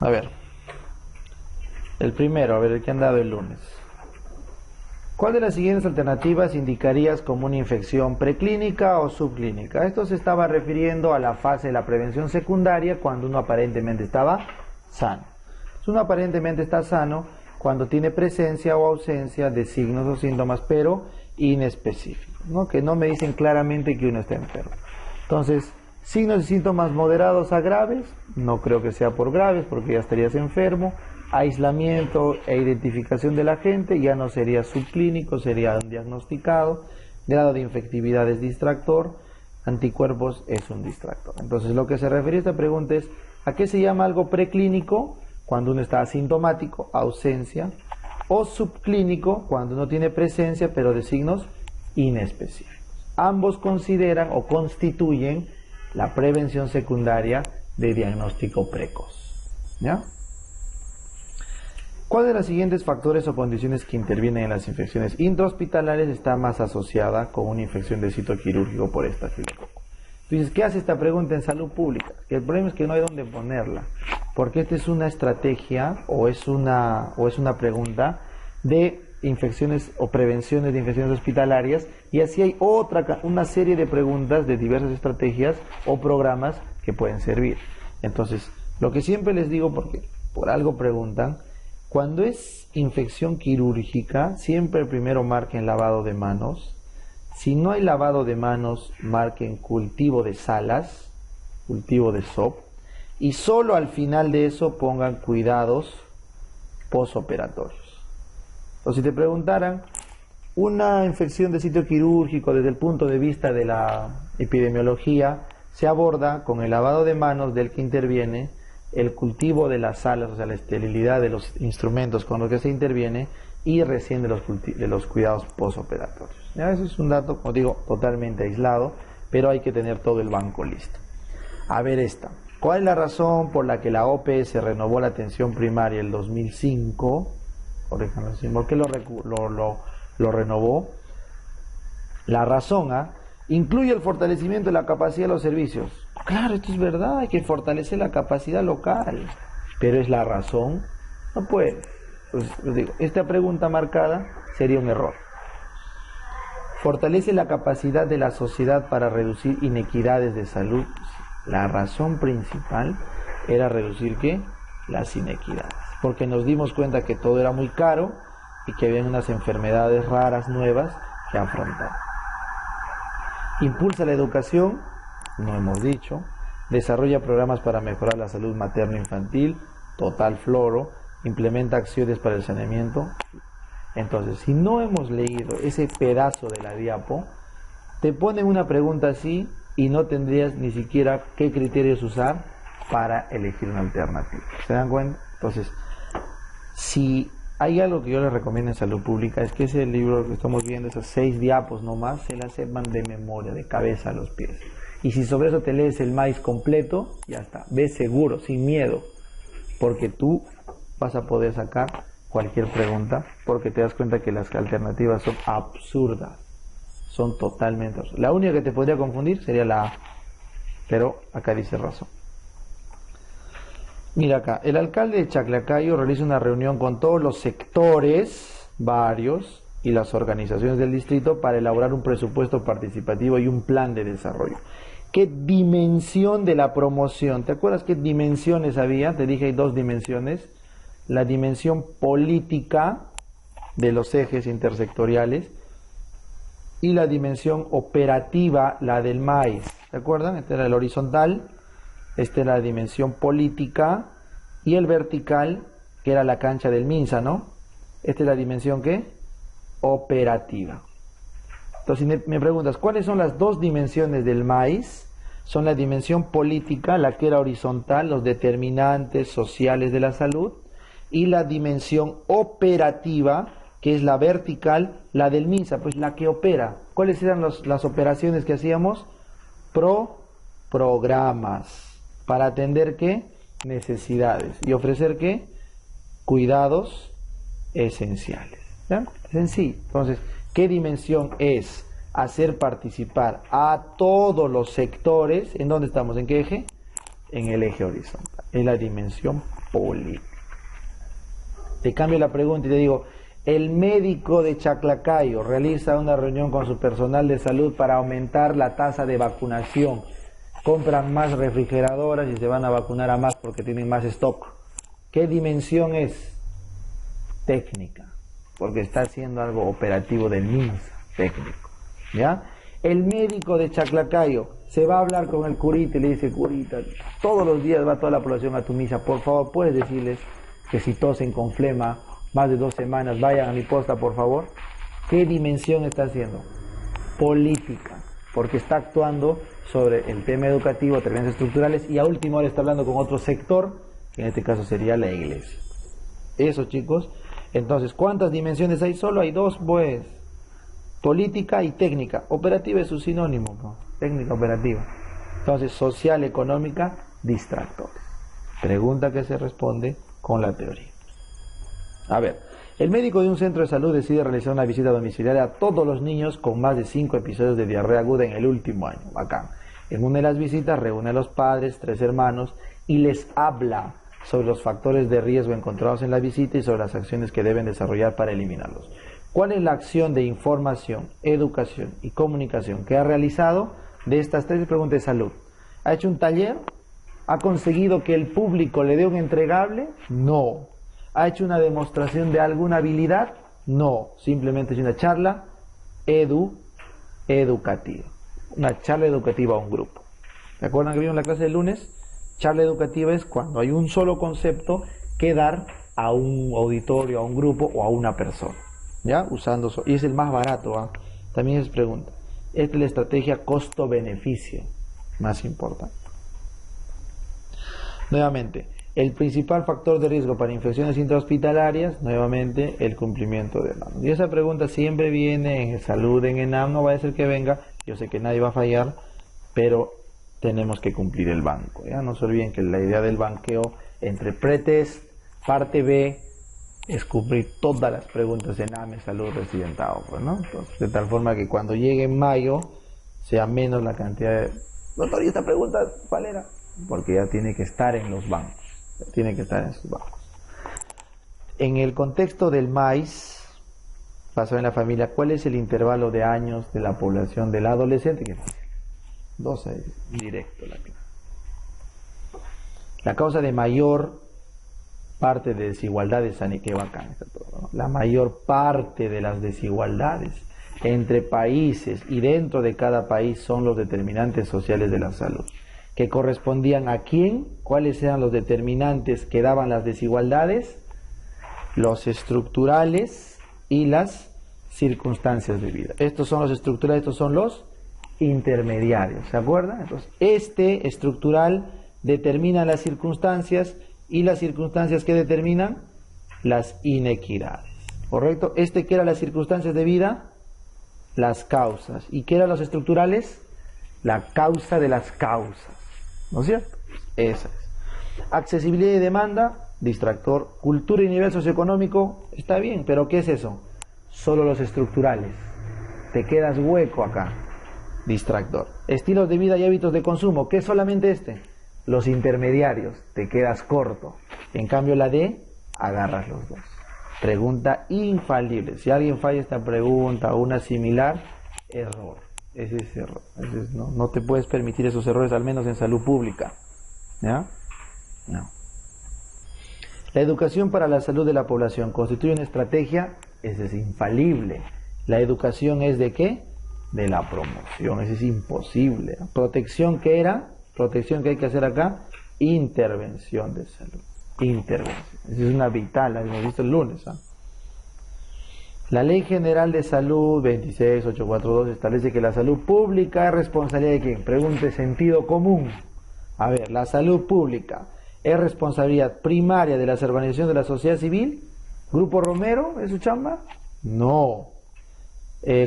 A ver, el primero, a ver, el que han dado el lunes. ¿Cuál de las siguientes alternativas indicarías como una infección preclínica o subclínica? Esto se estaba refiriendo a la fase de la prevención secundaria cuando uno aparentemente estaba sano. Uno aparentemente está sano cuando tiene presencia o ausencia de signos o síntomas, pero inespecíficos, ¿no? Que no me dicen claramente que uno está enfermo. Entonces, signos y síntomas moderados a graves, no creo que sea por graves porque ya estarías enfermo. Aislamiento e identificación de la gente ya no sería subclínico, sería un diagnosticado. Grado de infectividad es distractor, anticuerpos es un distractor. Entonces lo que se refiere a esta pregunta es ¿a qué se llama algo preclínico? Cuando uno está asintomático, ausencia, o subclínico cuando uno tiene presencia pero de signos inespecíficos. Ambos consideran o constituyen la prevención secundaria de diagnóstico precoz. ¿Ya? ¿Cuál de los siguientes factores o condiciones que intervienen en las infecciones intrahospitalarias está más asociada con una infección de sitio quirúrgico por estafilococo? Entonces, ¿qué hace esta pregunta en salud pública? Que el problema es que no hay dónde ponerla, porque esta es una estrategia o es una pregunta de infecciones o prevenciones de infecciones hospitalarias, y así hay una serie de preguntas de diversas estrategias o programas que pueden servir. Entonces, lo que siempre les digo, porque por algo preguntan, cuando es infección quirúrgica, siempre primero marquen lavado de manos. Si no hay lavado de manos, marquen cultivo de salas, cultivo de SOP, y solo al final de eso pongan cuidados posoperatorios. O si te preguntaran, una infección de sitio quirúrgico desde el punto de vista de la epidemiología se aborda con el lavado de manos del que interviene, el cultivo de las salas, o sea, la esterilidad de los instrumentos con los que se interviene, y recién de los cuidados posoperatorios. ¿Ya? Eso es un dato, como digo, totalmente aislado, pero hay que tener todo el banco listo. A ver esta. ¿Cuál es la razón por la que la OPS renovó la atención primaria el 2005? ¿Por qué lo renovó? La razón incluye el fortalecimiento de la capacidad de los servicios. Claro, esto es verdad, hay que fortalecer la capacidad local, pero ¿es la razón? No puede. Pues, les digo, esta pregunta marcada sería un error. Fortalece la capacidad de la sociedad para reducir inequidades de salud. La razón principal era reducir ¿qué? Las inequidades, porque nos dimos cuenta que todo era muy caro y que había unas enfermedades raras nuevas que afrontar. Impulsa la educación, no hemos dicho. Desarrolla programas para mejorar la salud materno-infantil, total floro. Implementa acciones para el saneamiento. Entonces, si no hemos leído ese pedazo de la diapo, te ponen una pregunta así y no tendrías ni siquiera qué criterios usar para elegir una alternativa. ¿Se dan cuenta? Entonces, si hay algo que yo les recomiendo en salud pública, es que ese libro que estamos viendo, esas 6 diapos nomás, se las sepan de memoria, de cabeza a los pies. Y si sobre eso te lees el maíz completo, ya está. Ves seguro, sin miedo, porque tú vas a poder sacar cualquier pregunta, porque te das cuenta que las alternativas son absurdas, son totalmente absurdas. La única que te podría confundir sería la A, pero acá dice razón. Mira acá, el alcalde de Chaclacayo realiza una reunión con todos los sectores, varios, y las organizaciones del distrito para elaborar un presupuesto participativo y un plan de desarrollo. ¿Qué dimensión de la promoción? ¿Te acuerdas qué dimensiones había? Te dije hay 2 dimensiones. La dimensión política de los ejes intersectoriales y la dimensión operativa, la del maíz. ¿Se acuerdan? Esta era el horizontal, esta era la dimensión política, y el vertical, que era la cancha del Minsa, ¿no? Esta es la dimensión, ¿qué? Operativa. Entonces, si me preguntas, ¿cuáles son las 2 dimensiones del maíz? Son la dimensión política, la que era horizontal, los determinantes sociales de la salud, y la dimensión operativa, que es la vertical, la del MINSA, pues la que opera. ¿Cuáles eran las operaciones que hacíamos? Programas, para atender ¿qué? Necesidades, y ofrecer ¿qué? Cuidados esenciales. ¿Ya? Sencillo. Entonces, ¿qué dimensión es? Hacer participar a todos los sectores. ¿En dónde estamos? ¿En qué eje? En el eje horizontal. En la dimensión política. Te cambio la pregunta y te digo, el médico de Chaclacayo realiza una reunión con su personal de salud para aumentar la tasa de vacunación. Compran más refrigeradoras y se van a vacunar a más porque tienen más stock. ¿Qué dimensión es? Técnica, porque está haciendo algo operativo del MINSA, técnico. ¿Ya? El médico de Chaclacayo se va a hablar con el curita y le dice, curita, todos los días va toda la población a tu misa, por favor, ¿puedes decirles que si tosen con flema más de 2 semanas vayan a mi posta, por favor? ¿Qué dimensión está haciendo? Política, porque está actuando sobre el tema educativo, temas estructurales, y a última hora está hablando con otro sector, que en este caso sería la iglesia. Eso, chicos. Entonces, ¿cuántas dimensiones hay? Solo hay 2, pues. Política y técnica. Operativa es su sinónimo, ¿no? Técnica operativa. Entonces, social, económica, distractores. Pregunta que se responde con la teoría. A ver, el médico de un centro de salud decide realizar una visita domiciliaria a todos los niños con más de 5 episodios de diarrea aguda en el último año. Bacán. En una de las visitas reúne a los padres, 3 hermanos, y les habla sobre los factores de riesgo encontrados en la visita y sobre las acciones que deben desarrollar para eliminarlos. ¿Cuál es la acción de información, educación y comunicación que ha realizado de estas 3 preguntas de salud? ¿Ha hecho un taller? ¿Ha conseguido que el público le dé un entregable? No. ¿Ha hecho una demostración de alguna habilidad? No. Simplemente es una charla educativa. Una charla educativa a un grupo. ¿Se acuerdan que vimos en la clase del lunes? Charla educativa es cuando hay un solo concepto que dar a un auditorio, a un grupo o a una persona. ¿Ya? Usando y es el más barato, ¿ah? También es pregunta. Esta es la estrategia costo-beneficio más importante. Nuevamente, el principal factor de riesgo para infecciones intrahospitalarias, nuevamente, el cumplimiento de ENAM. Y esa pregunta siempre viene en salud, en ENAM, no va a ser que venga, yo sé que nadie va a fallar, pero tenemos que cumplir el banco. ¿Ya? No se olviden que la idea del banqueo entre pretest, parte B, es cumplir todas las preguntas en AME, salud, residentado, pues, ¿no? Entonces, de tal forma que cuando llegue en mayo sea menos la cantidad de... Doctor, ¿y esta pregunta cuál era? Porque ya tiene que estar en los bancos, tiene que estar en sus bancos. En el contexto del maíz, basado en la familia, ¿cuál es el intervalo de años de la población del adolescente? ¿Qué fácil? 12, directo la clase. La causa de mayor parte de desigualdades, qué bacán está todo, ¿no? La mayor parte de las desigualdades entre países y dentro de cada país son los determinantes sociales de la salud. ¿Que correspondían a quién? ¿Cuáles eran los determinantes que daban las desigualdades? Los estructurales y las circunstancias de vida. Estos son los estructurales, estos son los intermediarios, ¿se acuerdan? Entonces, este estructural determina las circunstancias y las circunstancias que determinan las inequidades, ¿correcto? ¿Qué eran las circunstancias de vida? Las causas. ¿Y qué eran los estructurales? La causa de las causas, ¿no es cierto? Esa es. Accesibilidad y demanda, distractor. Cultura y nivel socioeconómico, está bien, pero ¿qué es eso? Solo los estructurales. Te quedas hueco acá. Distractor. Estilos de vida y hábitos de consumo, ¿qué es solamente este? Los intermediarios, te quedas corto. En cambio la D, agarras los dos. Pregunta infalible. Si alguien falla esta pregunta o una similar, error. Ese es error. No te puedes permitir esos errores, al menos en salud pública. ¿Ya? No. La educación para la salud de la población constituye una estrategia, ese es infalible. La educación es ¿de qué? De la promoción, ese es imposible. Protección, ¿qué era? Protección que hay que hacer acá, intervención de salud. Intervención. Esa es una vital, la hemos visto el lunes. ¿Ah? La Ley General de Salud 26842 establece que la salud pública es responsabilidad de quién. Pregunte sentido común. A ver, la salud pública es responsabilidad primaria de las organizaciones de la sociedad civil. ¿Grupo Romero es su chamba? No.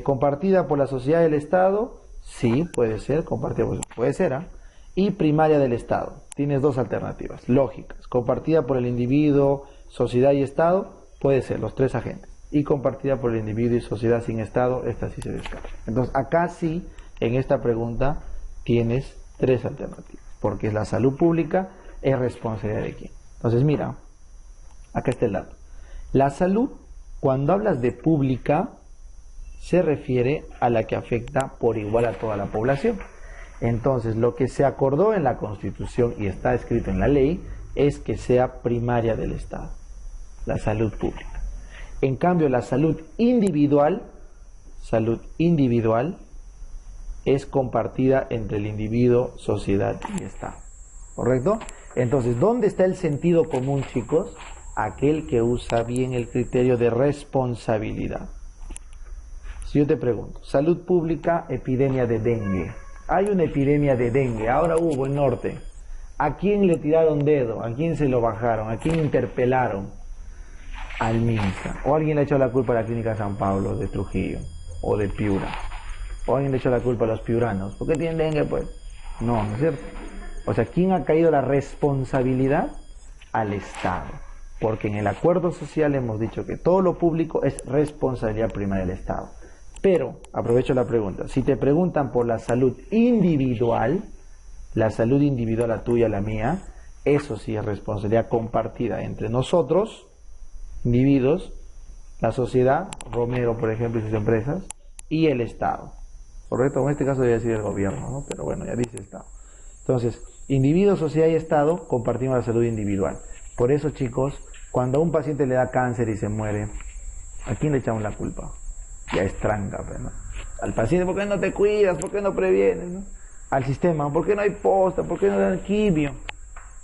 ¿Compartida por la sociedad y el Estado? Sí, puede ser, compartida puede ser, ¿ah? Y primaria del Estado. Tienes 2 alternativas lógicas. Compartida por el individuo, sociedad y Estado, puede ser los 3 agentes. Y compartida por el individuo y sociedad sin Estado, esta sí se descarta. Entonces acá sí, en esta pregunta, tienes 3 alternativas. Porque la salud pública es responsabilidad de quién. Entonces, mira, acá está el dato. La salud, cuando hablas de pública, se refiere a la que afecta por igual a toda la población. Entonces, lo que se acordó en la Constitución y está escrito en la ley es que sea primaria del Estado, la salud pública. En cambio, la salud individual es compartida entre el individuo, sociedad y Estado. ¿Correcto? Entonces, ¿dónde está el sentido común, chicos? Aquel que usa bien el criterio de responsabilidad. Si yo te pregunto, salud pública, epidemia de dengue. Hay una epidemia de dengue, ahora hubo en Norte. ¿A quién le tiraron dedo? ¿A quién se lo bajaron? ¿A quién interpelaron? Al MINSA. ¿O alguien le echó la culpa a la Clínica San Pablo de Trujillo? ¿O de Piura? ¿O alguien le echó la culpa a los piuranos? ¿Por qué tienen dengue, pues? No, ¿no es cierto? O sea, ¿quién ha caído la responsabilidad? Al Estado. Porque en el acuerdo social hemos dicho que todo lo público es responsabilidad primaria del Estado. Pero, aprovecho la pregunta, si te preguntan por la salud individual, la tuya, la mía, eso sí es responsabilidad compartida entre nosotros, individuos, la sociedad, Romero, por ejemplo, y sus empresas, y el Estado. ¿Correcto? En este caso debería decir el gobierno, ¿no? Pero bueno, ya dice Estado. Entonces, individuo, sociedad y Estado compartimos la salud individual. Por eso, chicos, cuando a un paciente le da cáncer y se muere, ¿a quién le echamos la culpa? Ya es tranca, ¿no? Al paciente, ¿por qué no te cuidas? ¿Por qué no previenes? ¿No? Al sistema, ¿por qué no hay posta? ¿Por qué no dan quimio?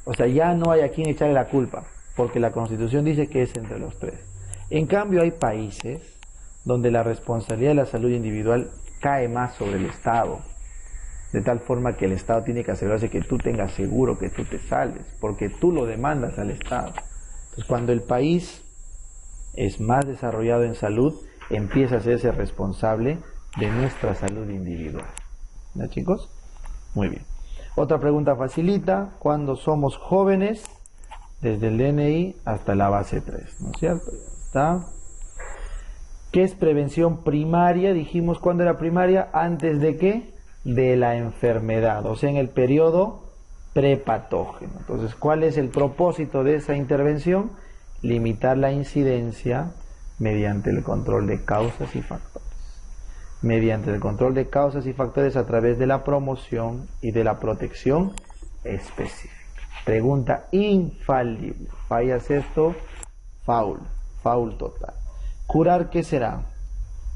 O sea, ya no hay a quien echarle la culpa, porque la Constitución dice que es entre los tres. En cambio, hay países donde la responsabilidad de la salud individual cae más sobre el Estado, de tal forma que el Estado tiene que asegurarse que tú tengas seguro que tú te salves, porque tú lo demandas al Estado. Entonces, cuando el país es más desarrollado en salud, empieza a hacerse responsable de nuestra salud individual. ¿No, chicos? Muy bien. Otra pregunta facilita. Cuando somos jóvenes, desde el DNI hasta la base 3, ¿no es cierto? Ya está. ¿Qué es prevención primaria? Dijimos, ¿cuándo era primaria? ¿Antes de qué? De la enfermedad, o sea, en el periodo prepatógeno. Entonces, ¿cuál es el propósito de esa intervención? Limitar la incidencia mediante el control de causas y factores. Mediante el control de causas y factores a través de la promoción y de la protección específica. Pregunta infalible. ¿Fallas esto? Foul total. ¿Curar qué será?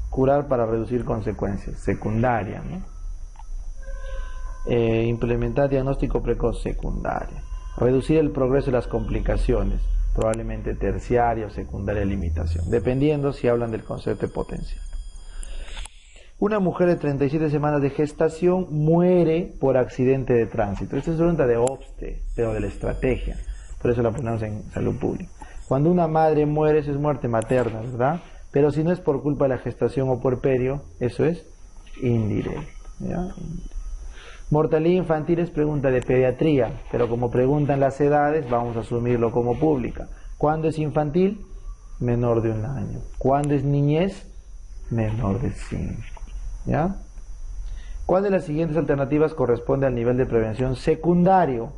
Curar para reducir consecuencias. Secundaria, ¿no? Implementar diagnóstico precoz, secundaria. Reducir el progreso de las complicaciones, probablemente terciaria o secundaria limitación, dependiendo si hablan del concepto de potencial. Una mujer de 37 semanas de gestación muere por accidente de tránsito. Esta es una pregunta de OBSTE, pero de la estrategia, por eso la ponemos en salud pública. Cuando una madre muere, eso es muerte materna, ¿verdad? Pero si no es por culpa de la gestación o puerperio, eso es indirecto, ¿ya? Mortalidad infantil es pregunta de pediatría, pero como preguntan las edades, vamos a asumirlo como pública. ¿Cuándo es infantil? Menor de 1 año. ¿Cuándo es niñez? Menor de 5. ¿Ya? ¿Cuál de las siguientes alternativas corresponde al nivel de prevención secundario?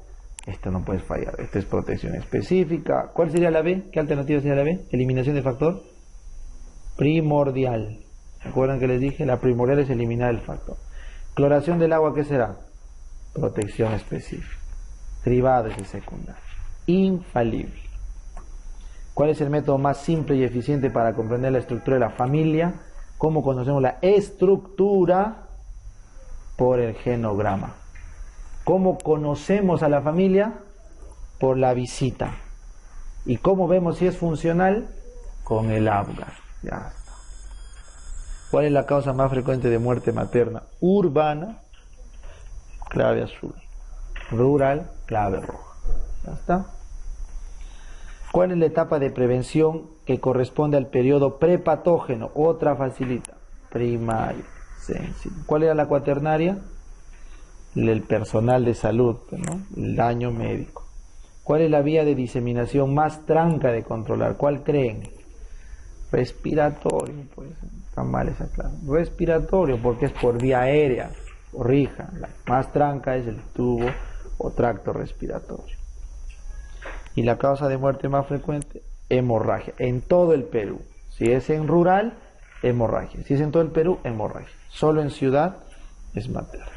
Esto no puedes fallar, esta es protección específica. ¿Cuál sería la B? ¿Qué alternativa sería la B? Eliminación de factor primordial. ¿Se acuerdan que les dije? La primordial es eliminar el factor. Cloración del agua, ¿qué será? Protección específica. Cribado es el secundario. Infalible. ¿Cuál es el método más simple y eficiente para comprender la estructura de la familia? ¿Cómo conocemos la estructura? Por el genograma. ¿Cómo conocemos a la familia? Por la visita. ¿Y cómo vemos si es funcional? Con el ABGAR. Ya está. ¿Cuál es la causa más frecuente de muerte materna? Urbana, clave azul. Rural, clave roja. Ya está. ¿Cuál es la etapa de prevención que corresponde al periodo prepatógeno? Otra facilita. Primaria, sensible. ¿Cuál era la cuaternaria? El personal de salud, ¿no? El daño médico. ¿Cuál es la vía de diseminación más tranca de controlar? ¿Cuál creen? Respiratorio, pues está mal esa clase. Respiratorio, porque es por vía aérea. Corrija, la más tranca es el tubo o tracto respiratorio. Y la causa de muerte más frecuente, hemorragia, en todo el Perú. Si es en rural, hemorragia. Si es en todo el Perú, hemorragia. Solo en ciudad es materna.